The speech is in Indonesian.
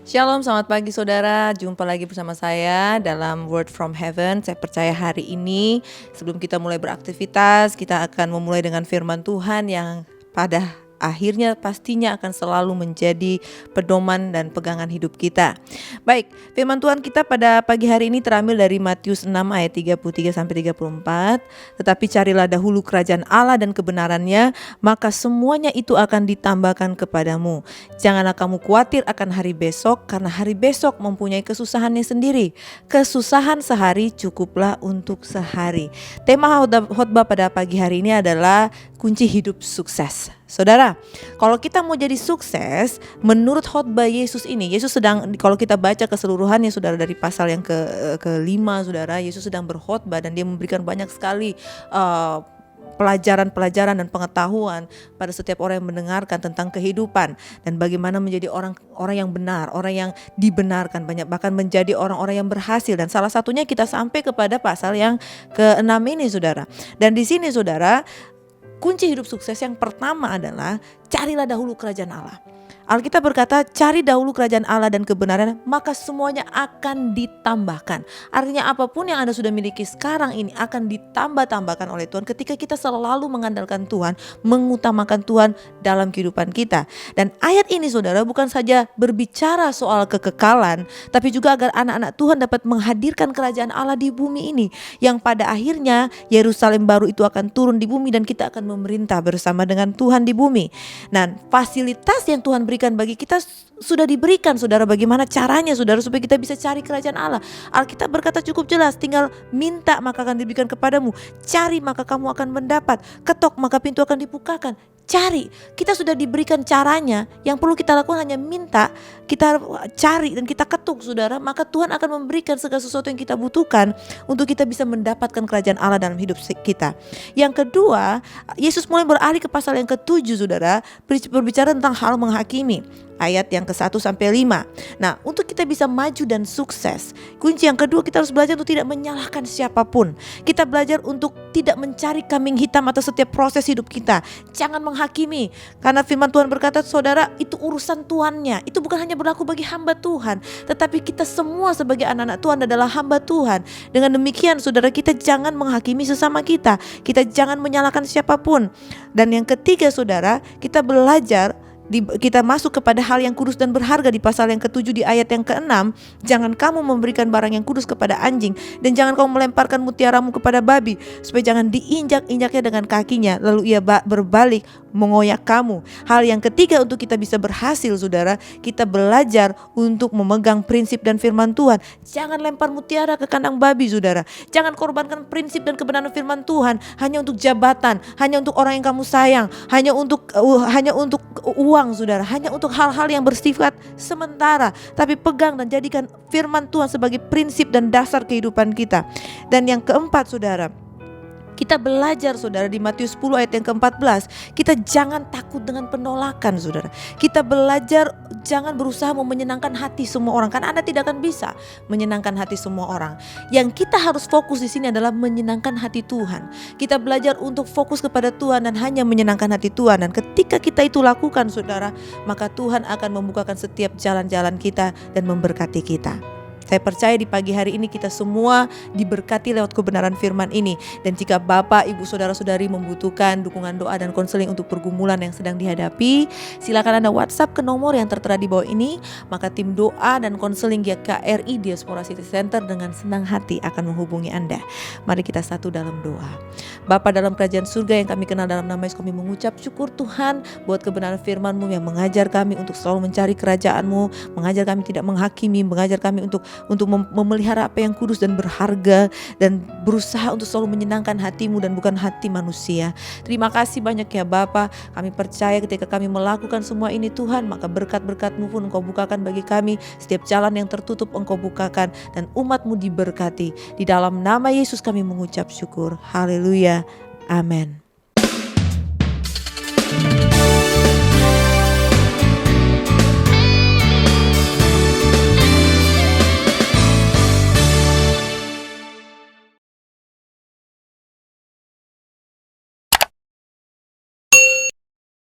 Shalom, selamat pagi saudara. Jumpa lagi bersama saya dalam Word from Heaven. Saya percaya hari ini sebelum kita mulai beraktivitas, kita akan memulai dengan firman Tuhan yang pada akhirnya pastinya akan selalu menjadi pedoman dan pegangan hidup kita. Baik, firman Tuhan kita pada pagi hari ini terambil dari Matius 6 ayat 33 sampai 34. Tetapi carilah dahulu kerajaan Allah dan kebenarannya, maka semuanya itu akan ditambahkan kepadamu. Janganlah kamu khawatir akan hari besok, karena hari besok mempunyai kesusahannya sendiri. Kesusahan sehari cukuplah untuk sehari. Tema khotbah pada pagi hari ini adalah kunci hidup sukses. Saudara, kalau kita mau jadi sukses, menurut khotbah Yesus ini, Yesus sedang, kalau kita baca keseluruhannya saudara, dari pasal yang kelima saudara, Yesus sedang berkhotbah dan dia memberikan banyak sekali pelajaran-pelajaran dan pengetahuan pada setiap orang yang mendengarkan tentang kehidupan dan bagaimana menjadi orang yang benar, orang yang dibenarkan, banyak bahkan menjadi orang-orang yang berhasil. Dan salah satunya kita sampai kepada pasal yang ke-6 ini saudara. Dan di sini saudara, kunci hidup sukses yang pertama adalah carilah dahulu kerajaan Allah. Alkitab berkata, cari dahulu kerajaan Allah dan kebenaran, maka semuanya akan ditambahkan. Artinya apapun yang Anda sudah miliki sekarang ini akan ditambah-tambahkan oleh Tuhan ketika kita selalu mengandalkan Tuhan, mengutamakan Tuhan dalam kehidupan kita. Dan ayat ini saudara bukan saja berbicara soal kekekalan, tapi juga agar anak-anak Tuhan dapat menghadirkan kerajaan Allah di bumi ini, yang pada akhirnya Yerusalem baru itu akan turun di bumi dan kita akan memerintah bersama dengan Tuhan di bumi. Dan fasilitas yang Tuhan berikan bagi kita sudah diberikan saudara. Bagaimana caranya saudara supaya kita bisa cari kerajaan Allah? Alkitab berkata cukup jelas, tinggal minta maka akan diberikan kepadamu, cari maka kamu akan mendapat, ketok maka pintu akan dibukakan. Cari, kita sudah diberikan caranya, yang perlu kita lakukan hanya minta, kita cari dan kita ketuk saudara, maka Tuhan akan memberikan segala sesuatu yang kita butuhkan untuk kita bisa mendapatkan kerajaan Allah dalam hidup kita. Yang kedua, Yesus mulai beralih ke pasal yang ke-7 saudara, berbicara tentang hal menghakimi. Ayat yang ke-1 sampai 5. Nah, untuk kita bisa maju dan sukses, kunci yang kedua kita harus belajar untuk tidak menyalahkan siapapun. Kita belajar untuk tidak mencari kambing hitam atas setiap proses hidup kita. Jangan menghakimi, karena firman Tuhan berkata saudara, itu urusan tuannya. Itu bukan hanya berlaku bagi hamba Tuhan, tetapi kita semua sebagai anak-anak Tuhan adalah hamba Tuhan. Dengan demikian saudara, kita jangan menghakimi sesama kita. Kita jangan menyalahkan siapapun. Dan yang ketiga saudara, kita belajar, kita masuk kepada hal yang kudus dan berharga di pasal yang ke-7 di ayat yang ke-6. Jangan kamu memberikan barang yang kudus kepada anjing, dan jangan kamu melemparkan mutiaramu kepada babi, supaya jangan diinjak-injaknya dengan kakinya, lalu ia berbalik mengoyak kamu. Hal yang ketiga untuk kita bisa berhasil saudara, kita belajar untuk memegang prinsip dan firman Tuhan. Jangan lempar mutiara ke kandang babi saudara. Jangan korbankan prinsip dan kebenaran firman Tuhan hanya untuk jabatan, hanya untuk orang yang kamu sayang, hanya untuk uang saudara, hanya untuk hal-hal yang bersifat sementara. Tapi pegang dan jadikan firman Tuhan sebagai prinsip dan dasar kehidupan kita. Dan yang keempat saudara, kita belajar saudara di Matius 10 ayat yang ke-14, kita jangan takut dengan penolakan saudara. Kita belajar jangan berusaha menyenangkan hati semua orang, karena Anda tidak akan bisa menyenangkan hati semua orang. Yang kita harus fokus di sini adalah menyenangkan hati Tuhan. Kita belajar untuk fokus kepada Tuhan dan hanya menyenangkan hati Tuhan. Dan ketika kita itu lakukan saudara, maka Tuhan akan membukakan setiap jalan-jalan kita dan memberkati kita. Saya percaya di pagi hari ini kita semua diberkati lewat kebenaran firman ini. Dan jika Bapak, Ibu, Saudara-saudari membutuhkan dukungan doa dan konseling untuk pergumulan yang sedang dihadapi, silakan Anda WhatsApp ke nomor yang tertera di bawah ini. Maka tim doa dan konseling GKRI Diaspora City Center dengan senang hati akan menghubungi Anda. Mari kita satu dalam doa. Bapa dalam kerajaan surga yang kami kenal dalam nama Yesus, kami mengucap syukur Tuhan buat kebenaran firman-Mu yang mengajar kami untuk selalu mencari kerajaan-Mu, mengajar kami tidak menghakimi, mengajar kami untuk memelihara apa yang kudus dan berharga, dan berusaha untuk selalu menyenangkan hati-Mu dan bukan hati manusia. Terima kasih banyak ya Bapa. Kami percaya ketika kami melakukan semua ini Tuhan, maka berkat-berkat-Mu pun Engkau bukakan bagi kami. Setiap jalan yang tertutup Engkau bukakan, dan umat-Mu diberkati. Di dalam nama Yesus kami mengucap syukur. Haleluya. Amin.